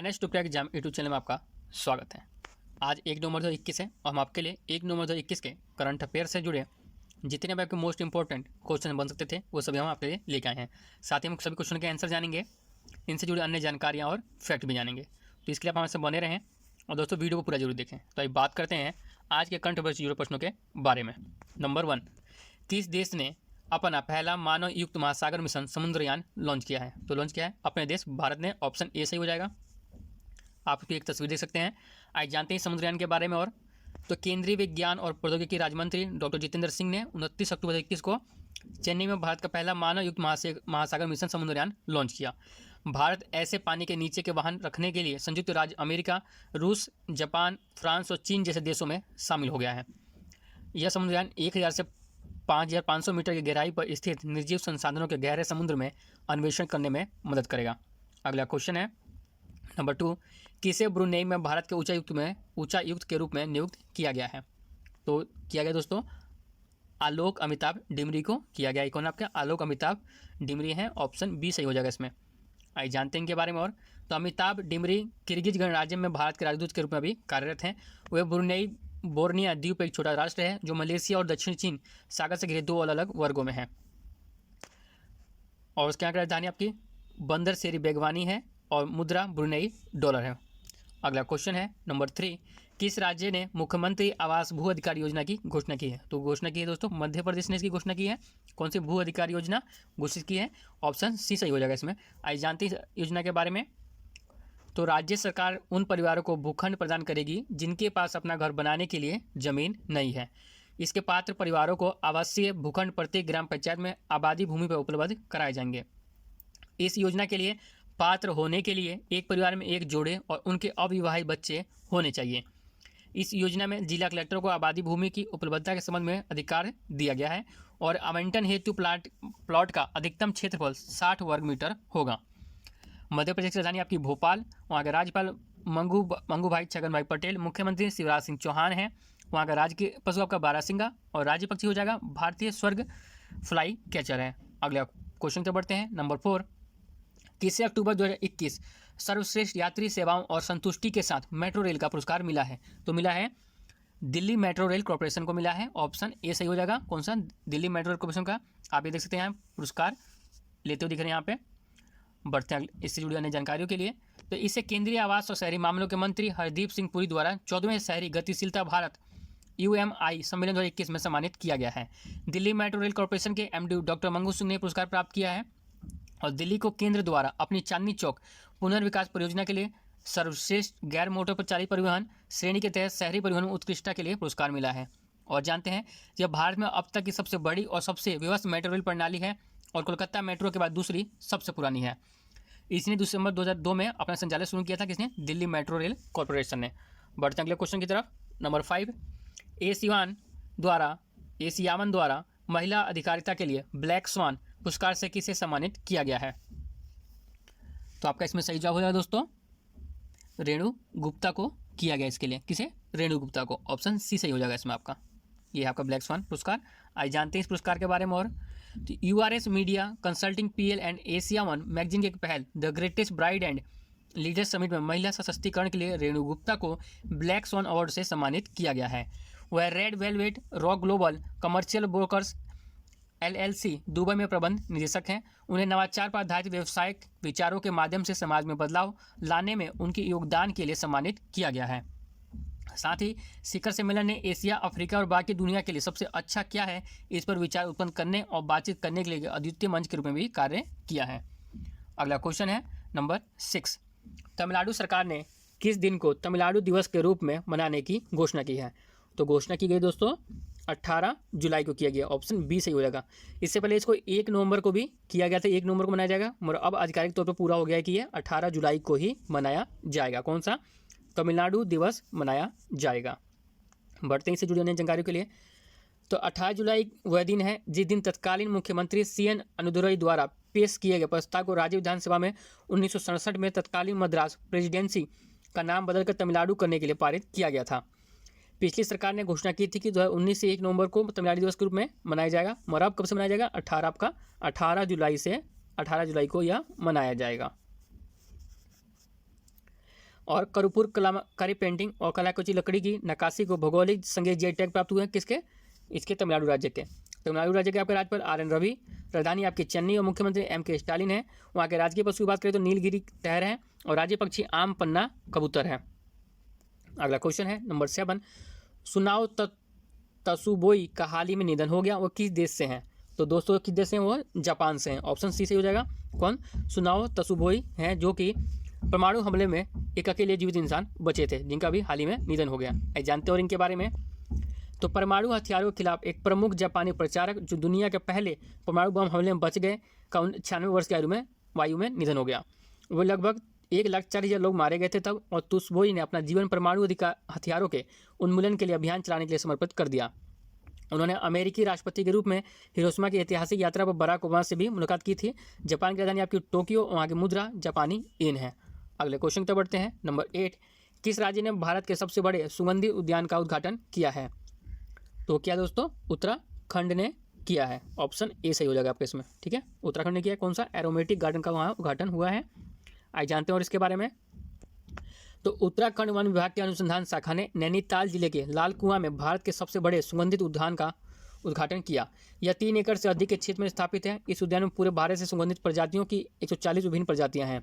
Finance to crack exam YouTube channel में आपका स्वागत है। आज 1 नवंबर 2021 है और हम आपके लिए 1 नवंबर 2021 के करंट अफेयर से जुड़े जितने भी आपके मोस्ट इंपॉर्टेंट क्वेश्चन बन सकते थे वो सभी हम आपके लिए लेके आए हैं। साथ ही हम सभी क्वेश्चन के आंसर जानेंगे, इनसे जुड़ी अन्य जानकारियाँ और फैक्ट भी जानेंगे। तो इसके लिए आप हमसे बने रहें और दोस्तों वीडियो को पूरा जरूर देखें। तो अब बात करते हैं आज के करंट अफेयर से जुड़े प्रश्नों के बारे में। नंबर 1, किस देश ने अपना पहला मानव युक्त महासागर मिशन समुद्रयान लॉन्च किया है? तो लॉन्च किया है अपने देश भारत ने। ऑप्शन ए सही हो जाएगा। आप इसकी एक तस्वीर देख सकते हैं। आज जानते हैं समुद्रयान के बारे में। और तो केंद्रीय विज्ञान और प्रौद्योगिकी राज्य मंत्री डॉक्टर जितेंद्र सिंह ने 29 अक्टूबर 2021 को चेन्नई में भारत का पहला मानव युक्त महासागर मिशन समुद्रयान लॉन्च किया। भारत ऐसे पानी के नीचे के वाहन रखने के लिए संयुक्त राज्य अमेरिका, रूस, जापान, फ्रांस और चीन जैसे देशों में शामिल हो गया है। यह समुद्रयान 1000 से 5500 मीटर की गहराई पर स्थित निर्जीव संसाधनों के गहरे समुद्र में अन्वेषण करने में मदद करेगा। अगला क्वेश्चन है नंबर 2, किसे ब्रुनेई में भारत के उच्चायुक्त के रूप में नियुक्त किया गया है? तो किया गया दोस्तों आलोक अमिताभ डिमरी को किया गया। कौन आपके? आलोक अमिताभ डिमरी हैं। ऑप्शन बी सही हो जाएगा इसमें। आइए जानते हैं इनके बारे में। और तो अमिताभ डिमरी किर्गिज गणराज्य में भारत के राजदूत के रूप में भी कार्यरत हैं। वे ब्रुनेई बोर्निया द्वीप एक छोटा राष्ट्र है जो मलेशिया और दक्षिण चीन सागर से घिरे 2 अलग अलग वर्गों में है। और उसके यहाँ की राजधानी आपकी बंदर सेरी बेगवानी है और मुद्रा ब्रुनेई डॉलर है। अगला क्वेश्चन है नंबर 3, किस राज्य ने मुख्यमंत्री आवास भू अधिकार योजना की घोषणा की है? तो घोषणा की है दोस्तों मध्य प्रदेश ने इसकी घोषणा की है। कौन सी भू अधिकार योजना घोषित की है? ऑप्शन सी सही हो जाएगा इसमें। आइए जानते हैं योजना के बारे में। तो राज्य सरकार उन परिवारों को भूखंड प्रदान करेगी जिनके पास अपना घर बनाने के लिए जमीन नहीं है। इसके पात्र परिवारों को आवासीय भूखंड प्रत्येक ग्राम पंचायत में आबादी भूमि पर उपलब्ध कराए जाएंगे। इस योजना के लिए पात्र होने के लिए एक परिवार में एक जोड़े और उनके अविवाहित बच्चे होने चाहिए। इस योजना में जिला कलेक्टर को आबादी भूमि की उपलब्धता के संबंध में अधिकार दिया गया है और आवंटन हेतु प्लॉट का अधिकतम क्षेत्रफल 60 वर्ग मीटर होगा। मध्य प्रदेश की राजधानी आपकी भोपाल। वहाँ के राज्यपाल मंगू भाई छगन भाई पटेल, मुख्यमंत्री शिवराज सिंह चौहान हैं। वहाँ का राजकीय पशु आपका बारहसिंगा और राज्य पक्षी हो जाएगा भारतीय स्वर्ग फ्लाई कैचर है। अगला क्वेश्चन पे बढ़ते हैं। नंबर 4, किसे अक्टूबर 2021 सर्वश्रेष्ठ यात्री सेवाओं और संतुष्टि के साथ मेट्रो रेल का पुरस्कार मिला है? तो मिला है दिल्ली मेट्रो रेल कॉर्पोरेशन को मिला है। ऑप्शन ए सही हो जाएगा। कौन सा? दिल्ली मेट्रो रेल कॉर्पोरेशन का। आप ये देख सकते हैं यहाँ पुरस्कार लेते हुए दिख रहे हैं। यहाँ पे बढ़ते हैं इससे जुड़ी अन्य जानकारियों के लिए। तो इसे केंद्रीय आवास और शहरी मामलों के मंत्री हरदीप सिंह पुरी द्वारा 14वें शहरी गतिशीलता भारत UMI सम्मेलन 2021 में सम्मानित किया गया है। दिल्ली मेट्रो रेल कॉर्पोरेशन के MD डॉक्टर मंगू सिंह ने पुरस्कार प्राप्त किया है और दिल्ली को केंद्र द्वारा अपनी चांदनी चौक पुनर्विकास परियोजना के लिए सर्वश्रेष्ठ गैर मोटर परिचालित परिवहन श्रेणी के तहत शहरी परिवहन में उत्कृष्टता के लिए पुरस्कार मिला है। और जानते हैं यह भारत में अब तक की सबसे बड़ी और सबसे व्यवस्थित मेट्रो रेल प्रणाली है और कोलकाता मेट्रो के बाद दूसरी सबसे पुरानी है। इसने दिसंबर 2002 में अपना संचालन शुरू किया था। किसने? दिल्ली मेट्रो रेल कॉर्पोरेशन ने। बढ़ते अगले क्वेश्चन की तरफ। नंबर 5, एशियावन द्वारा महिला अधिकारिता के लिए ब्लैक स्वान पुरस्कार से किसे सम्मानित किया गया है? तो आपका इसमें सही जवाब हो जाएगा दोस्तों रेणु गुप्ता को किया गया इसके लिए। किसे? रेणु गुप्ता को। ऑप्शन सी सही हो जाएगा इसमें आपका। ये है आपका ब्लैक स्वान पुरस्कार। आइए जानते हैं इस पुरस्कार के बारे में। और तो URS media consulting PL and Asia One magazine की एक पहल the greatest bride and leader summit में महिला सशक्तिकरण के लिए रेणु गुप्ता को ब्लैक स्वान अवार्ड से सम्मानित किया गया है। वह red velvet rock global commercial brokers LLC Dubai में प्रबंध निदेशक हैं। उन्हें नवाचार पर आधारित व्यावसायिक विचारों के माध्यम से समाज में बदलाव लाने में उनके योगदान के लिए सम्मानित किया गया है। साथ ही शिखर सम्मेलन ने एशिया, अफ्रीका और बाकी दुनिया के लिए सबसे अच्छा क्या है इस पर विचार उत्पन्न करने और बातचीत करने के लिए अद्वितीय मंच के रूप में भी कार्य किया है। अगला क्वेश्चन है नंबर 6, तमिलनाडु सरकार ने किस दिन को तमिलनाडु दिवस के रूप में मनाने की घोषणा की है? तो घोषणा की गई दोस्तों 18 जुलाई को किया गया। ऑप्शन बी सही हो जाएगा। इससे पहले इसको 1 नवंबर को भी किया गया था। 1 नवंबर को मनाया जाएगा मगर अब आधिकारिक तौर पर पूरा हो गया है कि ये 18 जुलाई को ही मनाया जाएगा। कौन सा? तमिलनाडु दिवस मनाया जाएगा। बढ़ते हैं इससे जुड़ी अन्य जानकारियों के लिए। तो 18 जुलाई वह दिन है जिस दिन तत्कालीन मुख्यमंत्री CN अन्नादुरई द्वारा पेश किए गए प्रस्ताव को राज्य विधानसभा में 1967 में तत्कालीन मद्रास प्रेसिडेंसी का नाम बदलकर तमिलनाडु करने के लिए पारित किया गया था। पिछली सरकार ने घोषणा की थी कि 2019 से 1 नवंबर को तमिलनाडु दिवस के रूप में मनाया जाएगा। मगर अब कब से मनाया जाएगा? 18 जुलाई से 18 जुलाई को यह मनाया जाएगा। और कर्पूर कलाकारी पेंटिंग और कलाकृति लकड़ी की नक्काशी को भौगोलिक संकेत जीआई टैग प्राप्त हुए हैं किसके? इसके तमिलनाडु राज्य के। तमिलनाडु राज्य के आपके राज्यपाल आर.एन. रवि, राजधानी आपकी चेन्नई और मुख्यमंत्री M.K. स्टालिन है। वहाँ के राजकीय पशु की बात करें तो नीलगिरी टहर है और राज्य पक्षी आम पन्ना कबूतर है। अगला क्वेश्चन है नंबर 7, सुनाओ तसुबोई का हाल ही में निधन हो गया, वो किस देश से हैं? तो दोस्तों किस देश से हैं? वो जापान से हैं। ऑप्शन सी सही हो जाएगा। कौन? सुनाओ तसुबोई हैं, जो कि परमाणु हमले में एक अकेले जीवित इंसान बचे थे, जिनका भी हाल ही में निधन हो गया। जानते हो और इनके बारे में? तो परमाणु हथियारों के खिलाफ एक प्रमुख जापानी प्रचारक जो दुनिया के पहले परमाणु बम हमले में बच गए का 96 वर्ष की आयु में वायु में निधन हो गया। वो लगभग 1,40,000 लोग मारे गए थे तब, और तुसबोई ने अपना जीवन परमाणु हथियारों के उन्मूलन के लिए अभियान चलाने के लिए समर्पित कर दिया। उन्होंने अमेरिकी राष्ट्रपति के रूप में हिरोशिमा की ऐतिहासिक यात्रा पर बराक ओबामा से भी मुलाकात की थी। जापान की राजधानी आपकी टोक्यो, वहाँ की मुद्रा जापानी येन है। अगले क्वेश्चन की तरफ बढ़ते हैं। नंबर 8, किस राज्य ने भारत के सबसे बड़े सुगंधित उद्यान का उद्घाटन किया है? तो क्या दोस्तों? उत्तराखंड ने किया है। ऑप्शन ए सही हो जाएगा आपके इसमें। ठीक है, उत्तराखंड ने किया। कौन सा? एरोमेटिक गार्डन का वहाँ उद्घाटन हुआ है। आइए जानते हैं और इसके बारे में। तो उत्तराखंड वन विभाग के अनुसंधान शाखा ने नैनीताल जिले के लाल कुआं में भारत के सबसे बड़े सुगंधित उद्यान का उद्घाटन किया। यह 3 एकड़ से अधिक के क्षेत्र में स्थापित है। इस उद्यान में पूरे भारत से सुगंधित प्रजातियों की 140 विभिन्न प्रजातियां हैं।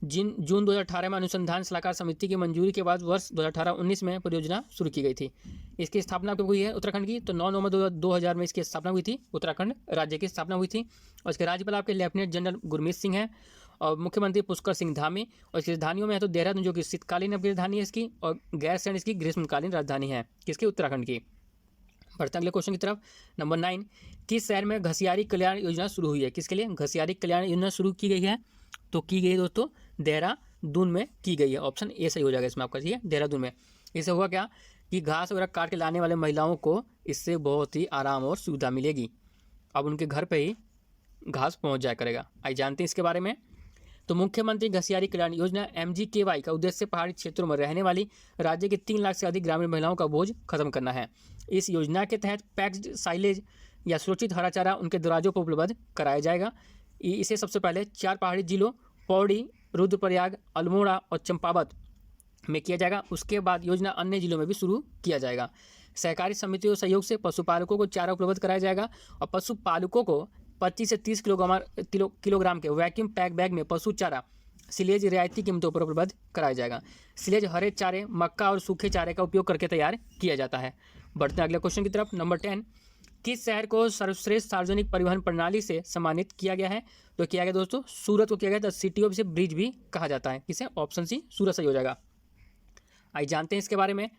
जून 2018 में अनुसंधान सलाहकार समिति की मंजूरी के बाद वर्ष 2018-19 में परियोजना शुरू की गई थी। इसकी स्थापना कब हुई है उत्तराखंड की? तो 9 नवंबर 2000 में इसकी स्थापना हुई थी। उत्तराखंड राज्य की स्थापना हुई थी। और इसके राज्यपाल आपके लेफ्टिनेंट जनरल गुरमीत सिंह हैं और मुख्यमंत्री पुष्कर सिंह धामी। और इसकी राजधानियों में है तो देहरादून, जो कि शीतकालीन राजधानी है इसकी, और गैरसैंण इसकी ग्रीष्मकालीन राजधानी है। किसकी? उत्तराखंड की। बढ़ते अगले क्वेश्चन की तरफ। नंबर 9, किस शहर में घसियारी कल्याण योजना शुरू हुई है? किसके लिए घसियारी कल्याण योजना शुरू की गई है? तो की गई है दोस्तों देहरादून में की गई है। ऑप्शन ए सही हो जाएगा इसमें आपका। ठीक है, देहरादून में। इससे हुआ क्या कि घास वगैरह काट के लाने वाले महिलाओं को इससे बहुत ही आराम और सुविधा मिलेगी। अब उनके घर पे ही घास पहुंच जाया करेगा। आइए जानते हैं इसके बारे में। तो मुख्यमंत्री घसियारी कल्याण योजना MGKY का उद्देश्य पहाड़ी क्षेत्रों में रहने वाली राज्य के 3 लाख से अधिक ग्रामीण महिलाओं का बोझ खत्म करना है। इस योजना के तहत पैक्ड साइलेज या सुरक्षित हरा चारा उनके दराजों पर उपलब्ध कराया जाएगा। इसे सबसे पहले 4 पहाड़ी जिलों पौड़ी, रुद्रप्रयाग, अल्मोड़ा और चंपावत में किया जाएगा। उसके बाद योजना अन्य जिलों में भी शुरू किया जाएगा। सहकारी समितियों के सहयोग से पशुपालकों को चारा उपलब्ध कराया जाएगा और पशुपालकों को 25 से 30 किलोग्राम के वैक्यूम पैक बैग में पशु चारा सिलेज रियायती कीमतों पर उपलब्ध कराया जाएगा। सिलेज हरे चारे, मक्का और सूखे चारे का उपयोग करके तैयार किया जाता है। बढ़ते हैं अगले क्वेश्चन की तरफ। नंबर 10, किस शहर को सर्वश्रेष्ठ सार्वजनिक परिवहन प्रणाली से सम्मानित किया गया है? तो किया गया दोस्तों सूरत को किया गया। द सिटी ऑफ ब्रिज भी कहा जाता है। किसे? ऑप्शन सी सूरत सही हो जाएगा। आइए जानते हैं इसके बारे में।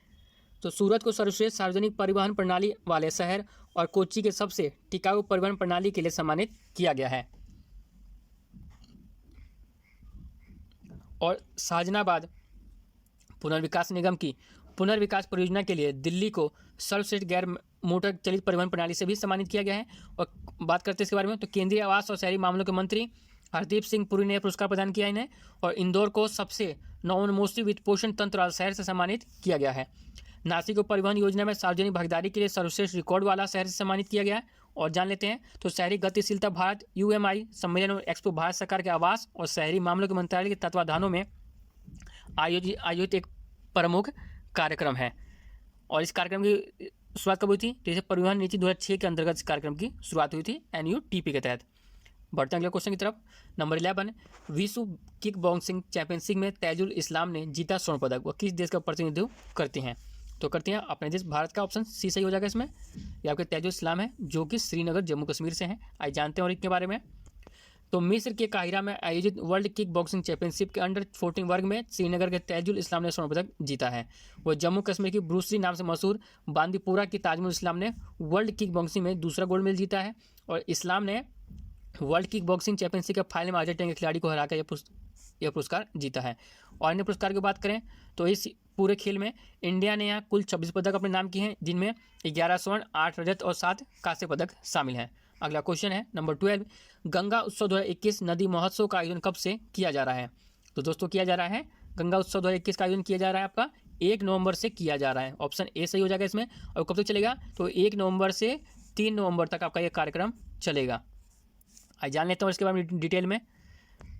तो सूरत को सर्वश्रेष्ठ सार्वजनिक परिवहन प्रणाली वाले शहर और कोच्चि के सबसे टिकाऊ परिवहन प्रणाली के लिए सम्मानित किया गया है। और शाहजहानाबाद पुनर्विकास निगम की पुनर्विकास परियोजना के लिए दिल्ली को सर्वश्रेष्ठ गैर मोटर चलित परिवहन प्रणाली से भी सम्मानित किया गया है। और बात करते हैं इसके बारे में। तो केंद्रीय आवास और शहरी मामलों के मंत्री हरदीप सिंह पुरी ने पुरस्कार प्रदान किया इन्हें। और इंदौर को सबसे नवोन्मेषी वित्त पोषण तंत्र वाला शहर से सम्मानित किया गया है। नासिक को परिवहन योजना में सार्वजनिक भागीदारी के लिए सर्वश्रेष्ठ रिकॉर्ड वाला शहर से सम्मानित किया गया है। और जान लेते हैं तो शहरी गतिशीलता भारत UMI सम्मेलन और एक्सपो भारत सरकार के आवास और शहरी मामलों के मंत्रालय के तत्वाधानों में आयोजित एक प्रमुख कार्यक्रम है। और इस कार्यक्रम की शुरुआत कब हुई थी? तो इसे परिवहन नीति 2006 के अंतर्गत इस कार्यक्रम की शुरुआत हुई थी NUTP के तहत। बढ़ते हैं अगले क्वेश्चन की तरफ। नंबर 11, विश्व किक बॉक्सिंग चैंपियनशिप में तैजुल इस्लाम ने जीता स्वर्ण पदक। वो किस देश का प्रतिनिधित्व करती हैं? तो करती हैं अपने देश भारत का। ऑप्शन सी सही हो जाएगा इसमें। ये आपके तैजुल इस्लाम है, जो कि श्रीनगर जम्मू कश्मीर से हैं। आइए जानते हैं और इनके बारे में। तो मिस्र के काहिरा में आयोजित वर्ल्ड किक बॉक्सिंग चैंपियनशिप के अंडर 14 वर्ग में श्रीनगर के तैजुल इस्लाम ने स्वर्ण पदक जीता है। वो जम्मू कश्मीर की ब्रूसली नाम से मशहूर बांदीपुरा की ताजमुल इस्लाम ने वर्ल्ड किक बॉक्सिंग में दूसरा गोल्ड मेडल जीता है। और इस्लाम ने वर्ल्ड किक बॉक्सिंग चैंपियनशिप के फाइनल में अर्जेंटीना के खिलाड़ी को हराकर यह पुरस्कार जीता है। और अन्य पुरस्कार की बात करें तो इस पूरे खेल में इंडिया ने यहाँ कुल 26 पदक अपने नाम किए हैं, जिनमें 11 स्वर्ण, 8 रजत और 7 कांस्य पदक शामिल हैं। अगला क्वेश्चन है नंबर 12, गंगा उत्सव 2021 नदी महोत्सव का आयोजन कब से किया जा रहा है? तो दोस्तों किया जा रहा है गंगा उत्सव 2021 का आयोजन किया जा रहा है आपका 1 नवंबर से किया जा रहा है। ऑप्शन ए सही हो जाएगा इसमें। और कब तक चलेगा? तो 1 नवंबर से 3 नवंबर तक आपका यह कार्यक्रम चलेगा। आइए जान लेते हैं इसके बारे में डिटेल में।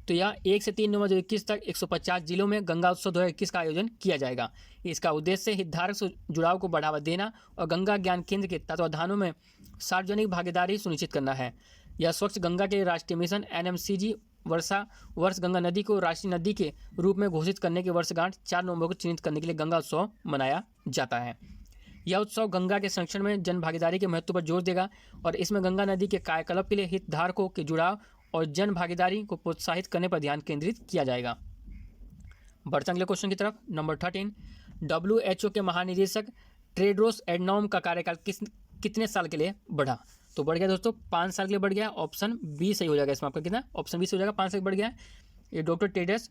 तो यह 1 से 3 नवंबर 2021 तक 150 जिलों में गंगा उत्सव 2021 का आयोजन किया जाएगा। इसका उद्देश्य हितधारक से जुड़ाव को बढ़ावा देना और गंगा ज्ञान केंद्र के तत्वाधानों में सार्वजनिक भागीदारी सुनिश्चित करना है। यह स्वच्छ गंगा के राष्ट्रीय मिशन NMCG वर्ष गंगा नदी को राष्ट्रीय नदी के रूप में घोषित करने की वर्षगांठ 4 नवंबर को चिन्हित करने के लिए गंगा उत्सव मनाया जाता है। यह उत्सव गंगा के संरक्षण में जन भागीदारी के महत्व पर जोर देगा और इसमें गंगा नदी के कायाकल्प के लिए हितधारकों के जुड़ाव और जन भागीदारी को प्रोत्साहित करने पर ध्यान केंद्रित किया जाएगा। बढ़ते अगले क्वेश्चन की तरफ। नंबर 13, WHO के महानिदेशक टेड्रोस एडनॉम का कार्यकाल कितने साल के लिए बढ़ा? तो बढ़ गया दोस्तों 5 साल के लिए बढ़ गया। ऑप्शन बी सही हो जाएगा इसमें आपका। कितना? ऑप्शन बी सही हो जाएगा, 5 साल बढ़ गया है। ये डॉक्टर टेड्रोस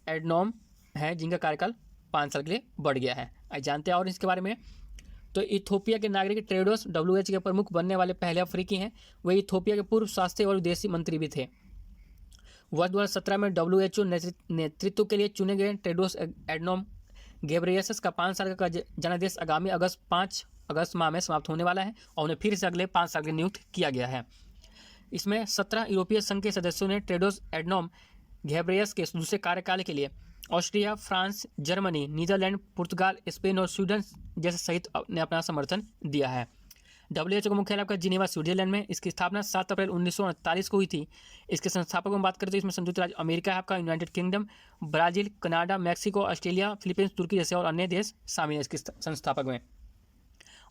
एडनॉम है जिनका कार्यकाल 5 साल के लिए बढ़ गया है। आज जानते हैं और इसके बारे में। तो इथोपिया के नागरिक टेड्रोस WHO के प्रमुख बनने वाले पहले अफ्रीकी हैं। वह इथोपिया के पूर्व स्वास्थ्य और विदेशी मंत्री भी थे। वर्ष 2017 में WHO नेतृत्व के लिए चुने गए टेड्रोस एडनॉम घेब्रेयेसस का 5 साल का जनादेश आगामी 5 अगस्त माह में समाप्त होने वाला है और उन्हें फिर से अगले 5 साल के लिए नियुक्त किया गया है। इसमें 17 यूरोपीय संघ के सदस्यों ने टेड्रोस एडनॉम घेब्रेयेसस के दूसरे कार्यकाल के लिए ऑस्ट्रिया, फ्रांस, जर्मनी, नीदरलैंड, पुर्तगाल, स्पेन और स्वीडन जैसे सहित ने अपना समर्थन दिया है। WHO का मुख्यालय आपका जिनेवा स्विट्जरलैंड में। इसकी स्थापना 7 अप्रैल 1948 को हुई थी। इसके संस्थापकों में बात करें तो इसमें संयुक्त राज्य अमेरिका है आपका, United Kingdom, Brazil, Canada, Mexico, Australia, Philippines, तुर्की जैसे और अन्य देश शामिल हैं इसके संस्थापक में।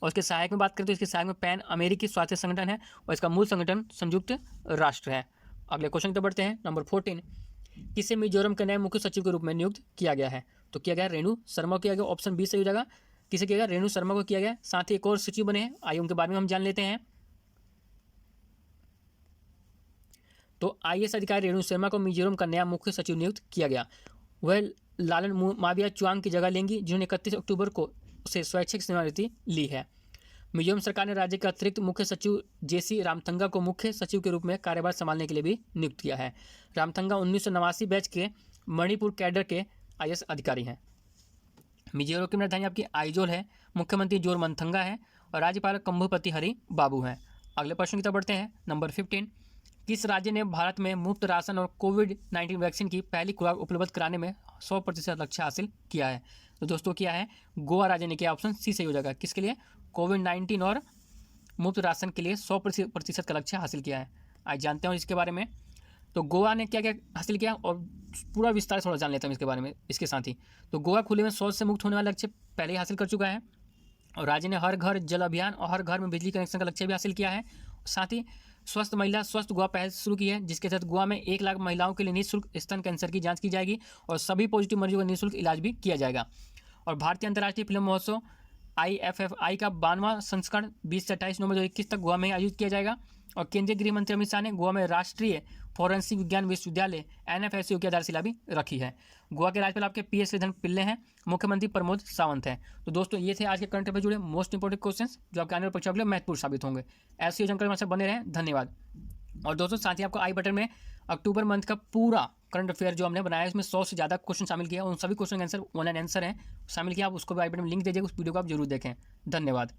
और इसके सहायक में बात करें तो इसके सहायक में पैन अमेरिकी स्वास्थ्य संगठन है और इसका मूल संगठन संयुक्त राष्ट्र है। अगले क्वेश्चन की तरफ बढ़ते हैं। नंबर 14, किसे मिजोरम के नए मुख्य सचिव के रूप में नियुक्त किया गया है? तो किया गया रेणु शर्मा को किया गया। ऑप्शन बी सही हो जाएगा। किसे किया गया? रेणु शर्मा को किया गया। साथ ही एक और सचिव बने हैं, आइए उनके बारे में हम जान लेते हैं। तो IAS अधिकारी रेणु शर्मा को मिजोरम का नया मुख्य सचिव नियुक्त किया गया। वह लालन माविया चुआंग की जगह लेंगी जिन्होंने 31 अक्टूबर को से स्वैच्छिक सेवानिवृत्ति ली है। मिजोरम सरकार ने राज्य के अतिरिक्त मुख्य सचिव JC रामथंगा को मुख्य सचिव के रूप में कार्यभार संभालने के लिए भी नियुक्त किया है। रामथंगा 1989 बैच के मणिपुर कैडर के IAS अधिकारी हैं। मिजोरम की राजधानी आपकी आइजोल है। मुख्यमंत्री जोरमथंगा है और राज्यपाल कंभुपति हरि बाबू हैं। अगले प्रश्न की तरफ बढ़ते हैं। नंबर 15, किस राज्य ने भारत में मुफ्त राशन और कोविड-19 वैक्सीन की पहली खुराक उपलब्ध कराने में 100% लक्ष्य हासिल किया है? तो दोस्तों क्या है? गोवा राज्य ने किया। ऑप्शन सी सही हो जाएगा। किसके लिए? कोविड-19 और मुफ्त राशन के लिए 100% का लक्ष्य हासिल किया है। आज जानते हैं इसके बारे में। तो गोवा ने क्या क्या हासिल किया और पूरा विस्तार थोड़ा जान लेते हैं इसके बारे में इसके साथ ही। तो गोवा खुले में शौच से मुक्त होने वाला लक्ष्य पहले ही हासिल कर चुका है और राज्य ने हर घर जल अभियान और हर घर में बिजली कनेक्शन का लक्ष्य भी हासिल किया है। साथ ही स्वस्थ महिला स्वस्थ गोवा पहल शुरू की है जिसके तहत गोवा में 1 लाख महिलाओं के लिए निःशुल्क स्तन कैंसर की जांच की जाएगी और सभी पॉजिटिव मरीजों का निःशुल्क इलाज भी किया जाएगा। और भारतीय अंतर्राष्ट्रीय फिल्म महोत्सव IFFI का 92वां संस्करण 20 से 28 नवंबर 2021 तक गोवा में आयोजित किया जाएगा। और केंद्रीय गृह मंत्री अमित शाह ने गोवा में राष्ट्रीय फोरेंसिक विज्ञान विश्वविद्यालय NFSU की आधारशिला भी रखी है। गोवा के राज्यपाल आपके PS श्रीधरन पिल्ले हैं। मुख्यमंत्री प्रमोद सावंत हैं। तो दोस्तों ये थे आज के करंट अफेयर जुड़े मोस्ट इंपोर्टेंट क्वेश्चंस जो आपके आने वाली परीक्षा के लिए महत्वपूर्ण साबित होंगे। ऐसी जानकारी हमारे साथ बने रहें। धन्यवाद। और दोस्तों साथ ही आपको आई बटन में अक्टूबर मंथ का पूरा करंट अफेयर जो हमने बनाया है इसमें 100 से ज़्यादा क्वेश्चन शामिल किया। उन सभी क्वेश्चन का आंसर ऑनलाइन आंसर है शामिल किया। आप उसको भी आई बटन में लिंक दीजिएगा। उस वीडियो को आप जरूर देखें। धन्यवाद।